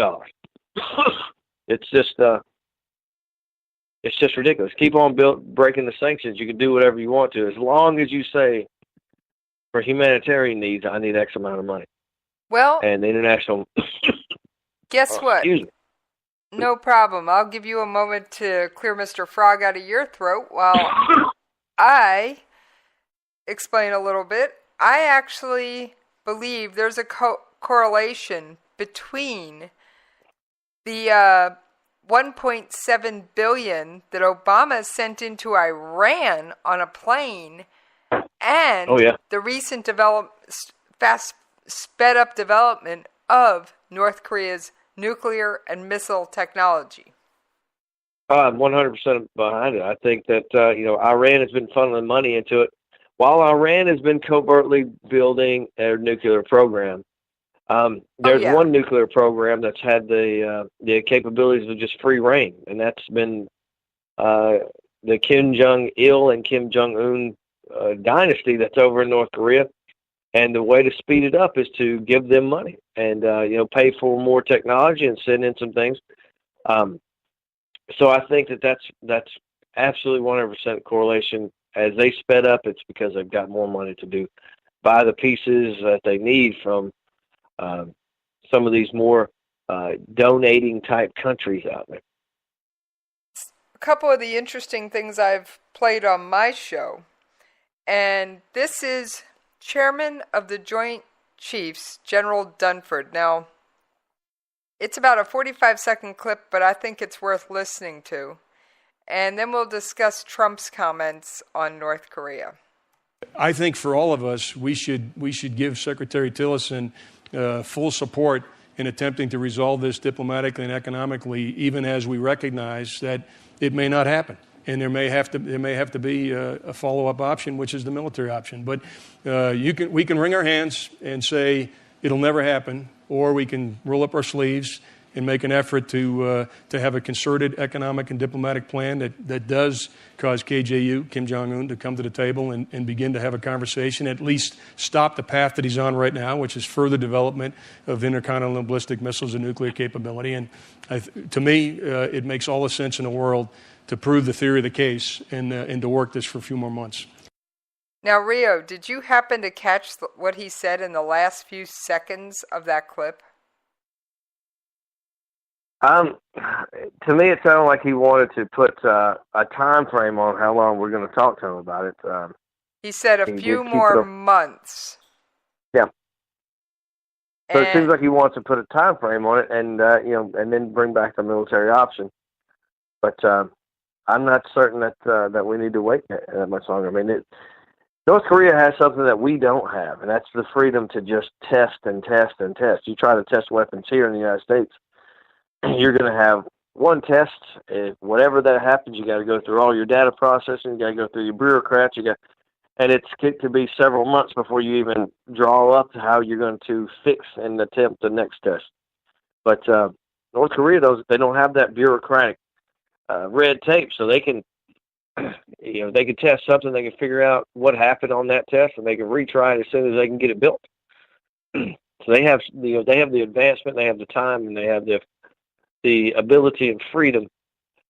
It's just ridiculous. Keep on breaking the sanctions. You can do whatever you want to, as long as you say, for humanitarian needs, I need X amount of money. Well, and the international. Guess what? Excuse me. No problem. I'll give you a moment to clear Mr. Frog out of your throat while I explain a little bit. I actually believe there's a correlation between the $1.7 billion that Obama sent into Iran on a plane, and the recent fast sped up development of North Korea's nuclear and missile technology. I'm 100% behind it. I think that Iran has been funneling money into it, while Iran has been covertly building a nuclear program. There's one nuclear program that's had the capabilities of just free reign, and that's been the Kim Jong-il and Kim Jong-un dynasty that's over in North Korea. And the way to speed it up is to give them money and pay for more technology and send in some things. So I think that's absolutely 100% correlation. As they sped up, it's because they've got more money to buy the pieces that they need from some of these more donating type countries out there. A couple of the interesting things I've played on my show, and this is Chairman of the Joint Chiefs, General Dunford. Now, it's about a 45-second clip, but I think it's worth listening to. And then we'll discuss Trump's comments on North Korea. I think for all of us, we should give Secretary Tillerson full support in attempting to resolve this diplomatically and economically, even as we recognize that it may not happen. And there may have to be a follow-up option, which is the military option. But we can wring our hands and say it'll never happen, or we can roll up our sleeves and make an effort to have a concerted economic and diplomatic plan that does cause KJU, Kim Jong-un, to come to the table and begin to have a conversation, at least stop the path that he's on right now, which is further development of intercontinental ballistic missiles and nuclear capability. And to me, it makes all the sense in the world to prove the theory of the case and to work this for a few more months. Now, Rio, did you happen to catch what he said in the last few seconds of that clip? To me, it sounded like he wanted to put a time frame on how long we're going to talk to him about it. He said a few more months. Yeah. So it seems like he wants to put a time frame on it, and and then bring back the military option. But I'm not certain that we need to wait that much longer. I mean, North Korea has something that we don't have, and that's the freedom to just test and test and test. You try to test weapons here in the United States, you're going to have one test. Whatever that happens, you got to go through all your data processing. You got to go through your bureaucrats. And it could be several months before you even draw up how you're going to fix and attempt the next test. But North Korea, they don't have that bureaucratic red tape, so they can, they can test something. They can figure out what happened on that test, and they can retry it as soon as they can get it built. So they have, they have the advancement, they have the time, and they have the ability and freedom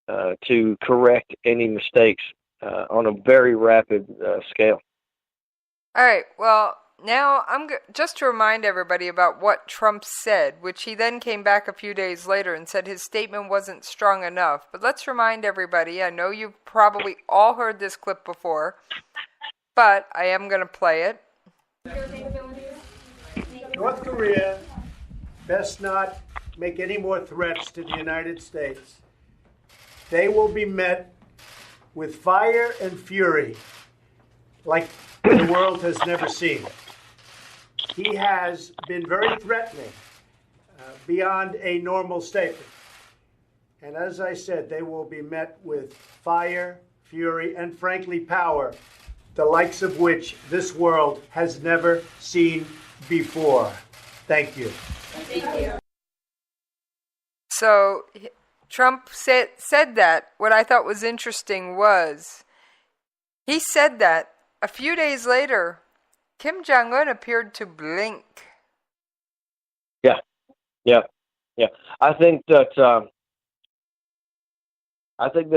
to correct any mistakes on a very rapid scale. All right. Well, now just to remind everybody about what Trump said, which he then came back a few days later and said his statement wasn't strong enough. But let's remind everybody, I know you've probably all heard this clip before, but I am going to play it. North Korea best not make any more threats to the United States. They will be met with fire and fury like the world has never seen. He has been very threatening beyond a normal statement. And as I said, they will be met with fire, fury, and frankly power, the likes of which this world has never seen before. Thank you. Thank you. So Trump said that. What I thought was interesting was he said that a few days later, Kim Jong-un appeared to blink. Yeah. I think that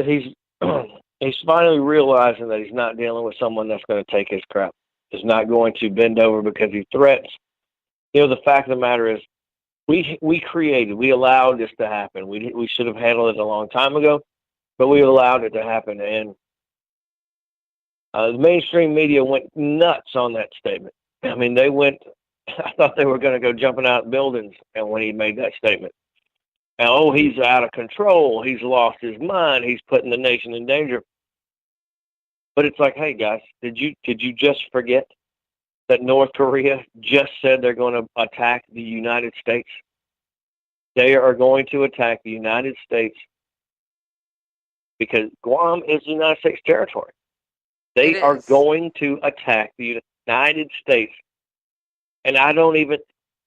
he's he's finally realizing that he's not dealing with someone that's going to take his crap. He's not going to bend over because he threats. The fact of the matter is, we allowed this to happen. We should have handled it a long time ago, but we allowed it to happen. And the mainstream media went nuts on that statement. I mean, I thought they were going to go jumping out of buildings and when he made that statement. And, oh, he's out of control. He's lost his mind. He's putting the nation in danger. But it's like, hey, guys, did you just forget that North Korea just said they're going to attack the United States? They are going to attack the United States because Guam is the United States territory. They are going to attack the United States. And I don't even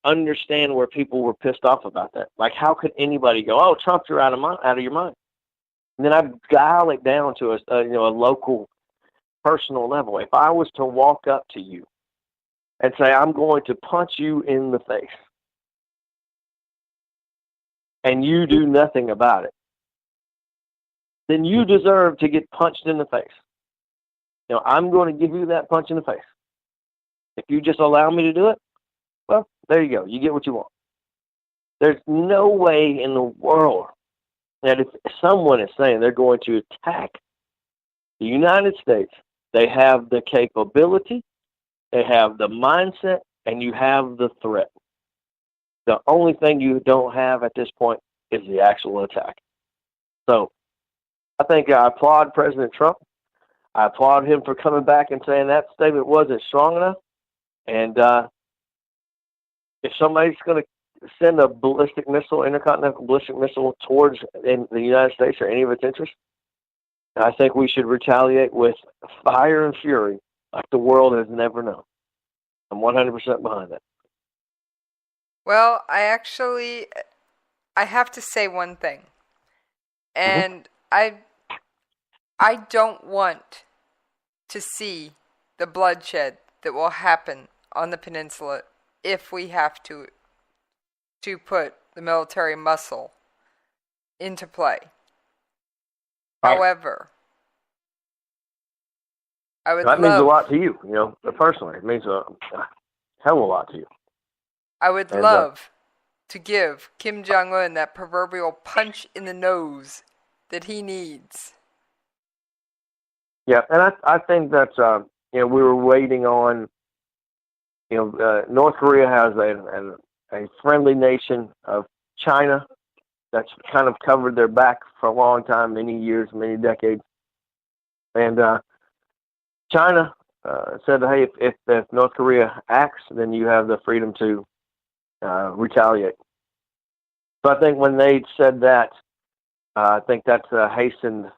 understand where people were pissed off about that. Like, how could anybody go, oh, Trump, you're out of your mind? And then I dial it down to a local, personal level. If I was to walk up to you and say, I'm going to punch you in the face, and you do nothing about it, then you deserve to get punched in the face. I'm going to give you that punch in the face. If you just allow me to do it, well, there you go. You get what you want. There's no way in the world that if someone is saying they're going to attack the United States, they have the capability, they have the mindset, and you have the threat. The only thing you don't have at this point is the actual attack. So I think I applaud President Trump. I applaud him for coming back and saying that statement wasn't strong enough. And if somebody's going to send a ballistic missile, intercontinental ballistic missile towards the United States or any of its interests, I think we should retaliate with fire and fury like the world has never known. I'm 100% behind that. Well, I have to say one thing. And I don't want to see the bloodshed that will happen on the peninsula if we have to put the military muscle into play. Right. However, I would that means a lot to you, personally. It means a hell of a lot to you. I would love to give Kim Jong-un that proverbial punch in the nose that he needs. Yeah, and I think that's, we were waiting on, North Korea has a friendly nation of China that's kind of covered their back for a long time, many years, many decades. And China said, hey, if North Korea acts, then you have the freedom to retaliate. So I think when they said that, I think that's hastened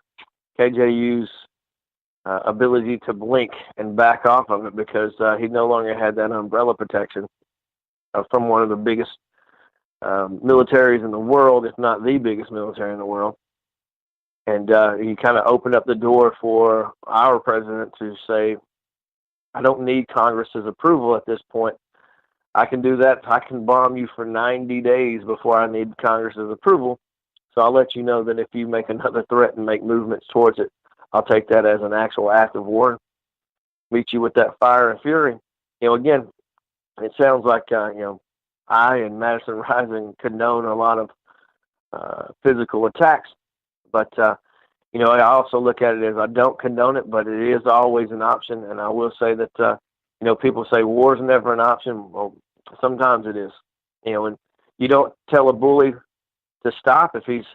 KJU's ability to blink and back off of it because he no longer had that umbrella protection from one of the biggest militaries in the world, if not the biggest military in the world. And he kind of opened up the door for our president to say, I don't need Congress's approval at this point. I can do that. I can bomb you for 90 days before I need Congress's approval. So I'll let you know that if you make another threat and make movements towards it, I'll take that as an actual act of war. Meet you with that fire and fury. Again, it sounds like, I and Madison Rising condone a lot of physical attacks. But, I also look at it as I don't condone it, but it is always an option. And I will say that, people say war's never an option. Well, sometimes it is. And you don't tell a bully to stop if he's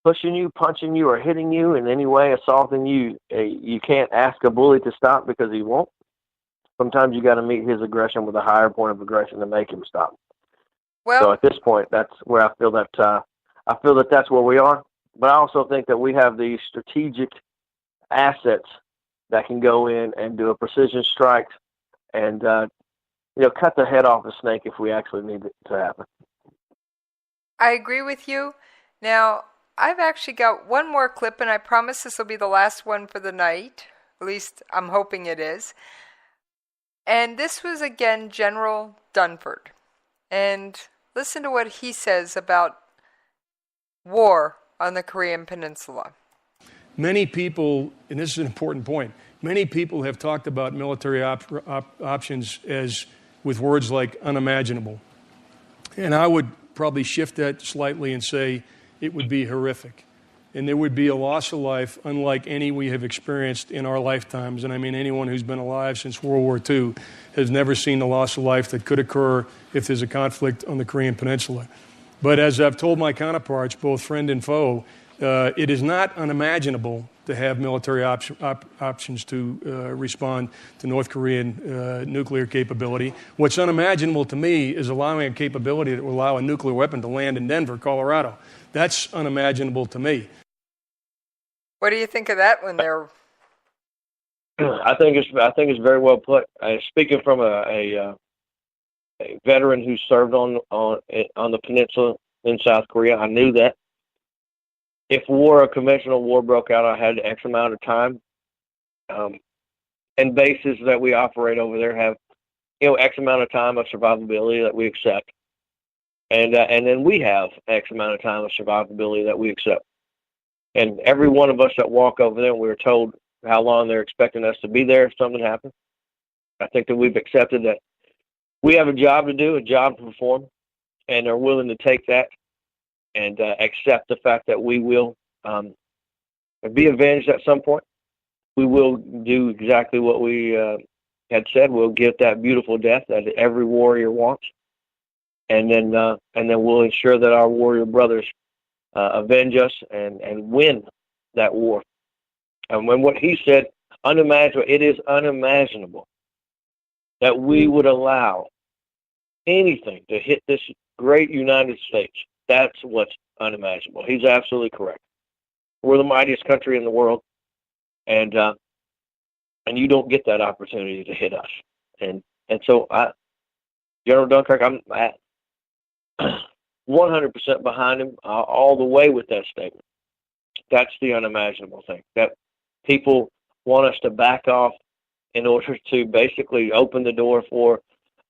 pushing you, punching you, or hitting you in any way, assaulting you. You can't ask a bully to stop because he won't. Sometimes you got to meet his aggression with a higher point of aggression to make him stop. Well, so at this point, that's where I feel that that's where we are. But I also think that we have these strategic assets that can go in and do a precision strike and cut the head off a snake if we actually need it to happen. I agree with you. Now, I've actually got one more clip, and I promise this will be the last one for the night. At least I'm hoping it is. And this was, again, General Dunford. And listen to what he says about war on the Korean Peninsula. Many people, and this is an important point, many people have talked about military options as with words like unimaginable. And I would probably shift that slightly and say it would be horrific. And there would be a loss of life unlike any we have experienced in our lifetimes. And I mean, anyone who's been alive since World War II has never seen the loss of life that could occur if there's a conflict on the Korean Peninsula. But as I've told my counterparts, both friend and foe, it is not unimaginable to have military options to respond to North Korean nuclear capability. What's unimaginable to me is allowing a capability that will allow a nuclear weapon to land in Denver, Colorado. That's unimaginable to me. What do you think of that one there? I think it's very well put. Speaking from a veteran who served on the peninsula in South Korea, I knew that if a conventional war broke out, I had X amount of time. And bases that we operate over there have, X amount of time of survivability that we accept. And then we have X amount of time of survivability that we accept. And every one of us that walk over there, we were told how long they're expecting us to be there if something happens. I think that we've accepted that we have a job to do, a job to perform, and are willing to take that and accept the fact that we will be avenged at some point. We will do exactly what we had said. We'll get that beautiful death that every warrior wants, and then we'll ensure that our warrior brothers avenge us and win that war. And when what he said, unimaginable, it is unimaginable that we would allow anything to hit this great United States. That's what's unimaginable. He's absolutely correct. We're the mightiest country in the world, and you don't get that opportunity to hit us. And so, General Dunkirk, I'm at 100% behind him all the way with that statement. That's the unimaginable thing. That people want us to back off in order to basically open the door for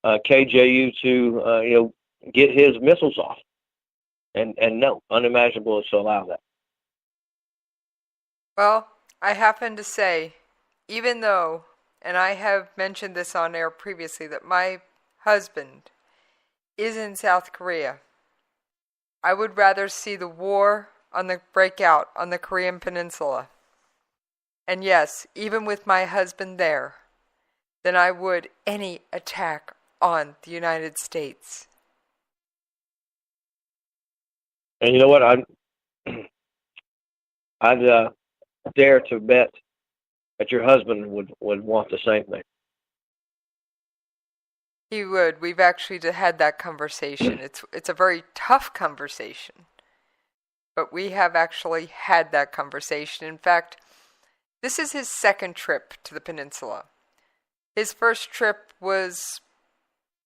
KJU to get his missiles off. And no, unimaginable is to allow that. Well, I happen to say, even though, and I have mentioned this on air previously, that my husband is in South Korea, I would rather see the war break out on the Korean Peninsula, and yes, even with my husband there, than I would any attack on the United States. And you know what? I'd dare to bet that your husband would want the same thing. He would. We've actually had that conversation. It's a very tough conversation, but we have actually had that conversation. In fact, this is his second trip to the peninsula. His first trip was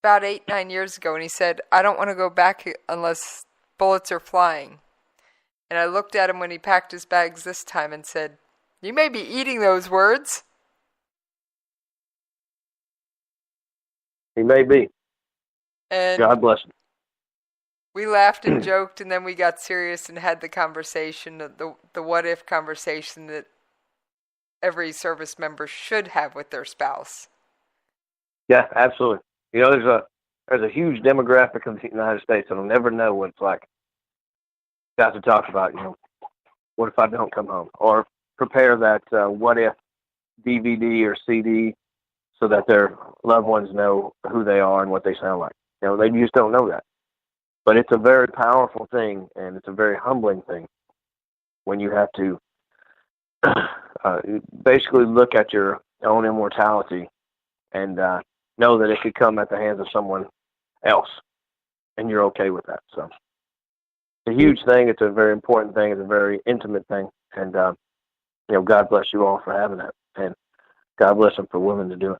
about 8-9 years ago, and he said, I don't want to go back unless bullets are flying. And I looked at him when he packed his bags this time and said, you may be eating those words. He may be. And God bless him. We laughed and joked, and then we got serious and had the conversation, the what-if conversation that every service member should have with their spouse. Yeah, absolutely. There's a huge demographic in the United States that'll never know what it's like. Got to talk about, what if I don't come home? Or prepare that what-if DVD or CD so that their loved ones know who they are and what they sound like. They just don't know that. But it's a very powerful thing, and it's a very humbling thing when you have to basically look at your own immortality and know that it could come at the hands of someone else, and you're okay with that. So it's a huge thing. It's a very important thing. It's a very intimate thing. And, God bless you all for having that. And God bless them for willing to do it.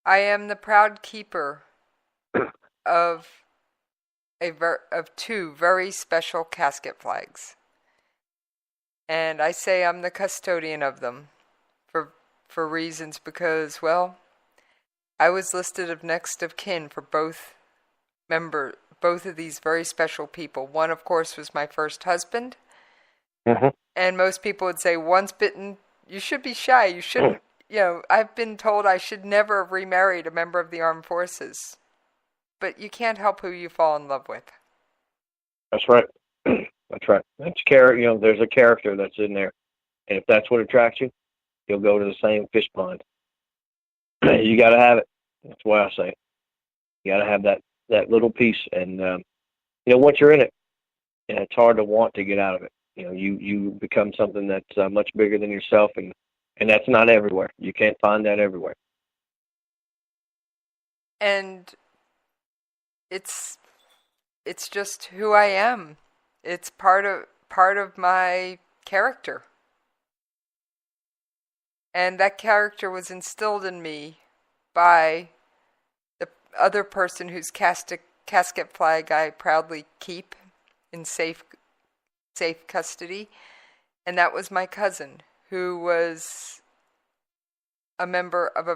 I am the proud keeper of two very special casket flags. And I say I'm the custodian of them for reasons because, well, I was listed of next of kin for both of these very special people. One, of course, was my first husband. Mm-hmm. And most people would say, once bitten, you should be shy. You shouldn't, I've been told I should never have remarried a member of the armed forces. But you can't help who you fall in love with. That's right. That's right. There's a character that's in there. And if that's what attracts you, you'll go to the same fish pond. You got to have it. That's why I say it. You got to have that little piece. And once you're in it, it's hard to want to get out of it. You become something that's much bigger than yourself, and that's not everywhere. You can't find that everywhere. And it's just who I am. It's part of my character. And that character was instilled in me by the other person whose casket flag I proudly keep in safe custody, and that was my cousin, who was a member of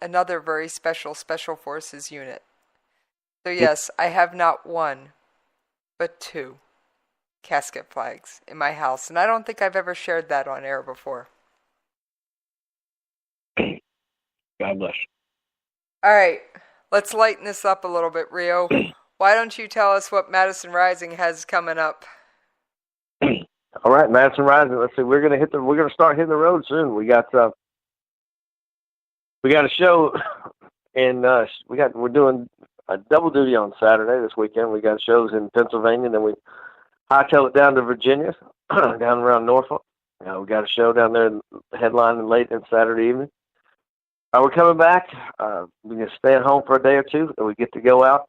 another very special forces unit. So yes, I have not one, but 2 casket flags in my house, and I don't think I've ever shared that on air before. God bless. All right, let's lighten this up a little bit, Rio. Why don't you tell us what Madison Rising has coming up? All right, Madison Rising. Let's see. We're gonna start hitting the road soon. We got a show, and we're doing a double duty on Saturday this weekend. We got shows in Pennsylvania, then we hightail it down to Virginia, down around Norfolk. We got a show down there, headlining late on Saturday evening. We're coming back. We're gonna stay at home for a day or two, and we get to go out.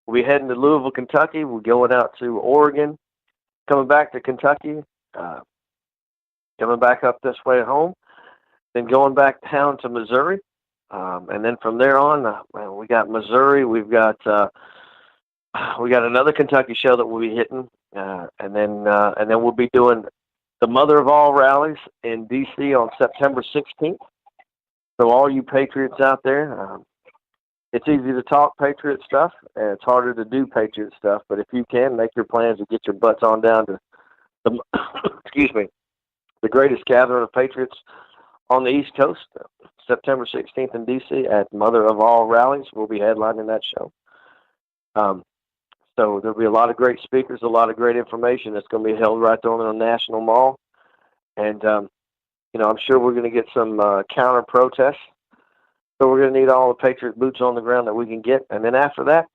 We'll be heading to Louisville, Kentucky. We're going out to Oregon, coming back to Kentucky, coming back up this way home, then going back down to Missouri, and then from there on, we got Missouri. We've got another Kentucky show that we'll be hitting, and then we'll be doing the Mother of All rallies in D.C. on September 16th. So all you patriots out there, it's easy to talk patriot stuff, and it's harder to do patriot stuff. But if you can, make your plans to get your butts on down to the the greatest gathering of patriots on the East Coast, September 16th in D.C. at Mother of All Rallies. We'll be headlining that show. So there'll be a lot of great speakers, a lot of great information that's going to be held right there on the National Mall. And, I'm sure we're going to get some counter protests. So we're going to need all the Patriot boots on the ground that we can get. And then after that,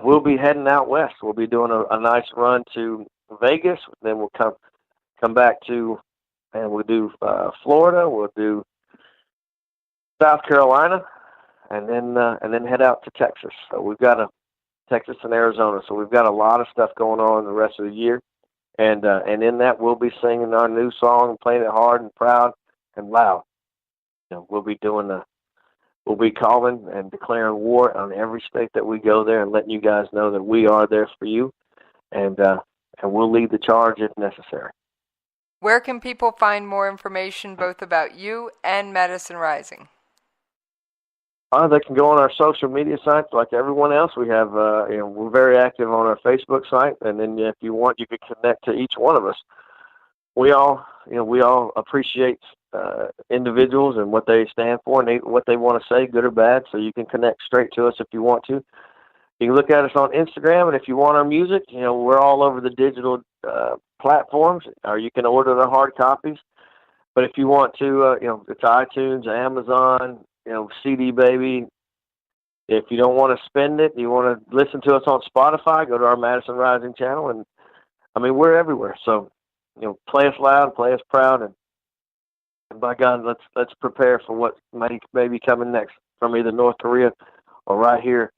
we'll be heading out west. We'll be doing a nice run to Vegas. Then we'll come back to, and we'll do Florida. We'll do South Carolina, and then head out to Texas. So we've got Texas and Arizona. So we've got a lot of stuff going on the rest of the year. And in that, we'll be singing our new song, playing it hard and proud and loud. We'll be calling and declaring war on every state that we go there, and letting you guys know that we are there for you, and we'll lead the charge if necessary. Where can people find more information both about you and Madison Rising? They can go on our social media sites like everyone else. We have, we're very active on our Facebook site, and then if you want, you can connect to each one of us. We all appreciate individuals and what they stand for and what they want to say, good or bad. So you can connect straight to us if you want to. You can look at us on Instagram, and if you want our music, we're all over the digital platforms, or you can order the hard copies. But if you want to, it's iTunes, Amazon, CD Baby. If you don't want to spend it, you want to listen to us on Spotify, go to our Madison Rising channel, and we're everywhere. So, play us loud, play us proud, and by God, let's prepare for what may be coming next from either North Korea or right here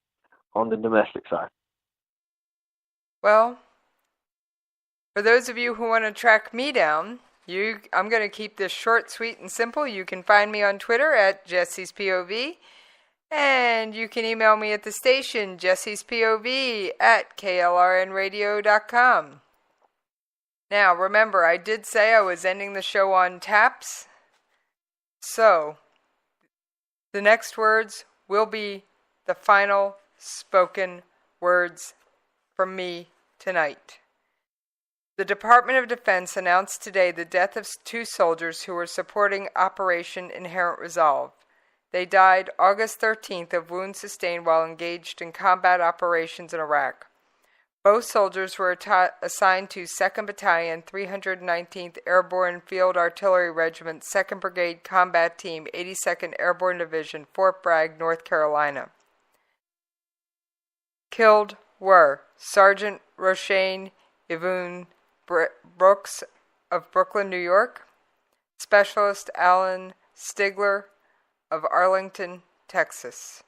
on the domestic side. Well, for those of you who want to track me down, I'm going to keep this short, sweet, and simple. You can find me on Twitter at Jesse's POV, and you can email me at the station, jessespov@klrnradio.com. Now, remember, I did say I was ending the show on taps, so the next words will be the final spoken words from me tonight. The Department of Defense announced today the death of 2 soldiers who were supporting Operation Inherent Resolve. They died August 13th of wounds sustained while engaged in combat operations in Iraq. Both soldiers were assigned to 2nd Battalion, 319th Airborne Field Artillery Regiment, 2nd Brigade Combat Team, 82nd Airborne Division, Fort Bragg, North Carolina. Killed were Sergeant Roshane Yvonne Brooks of Brooklyn, New York, Specialist Alan Stigler of Arlington, Texas.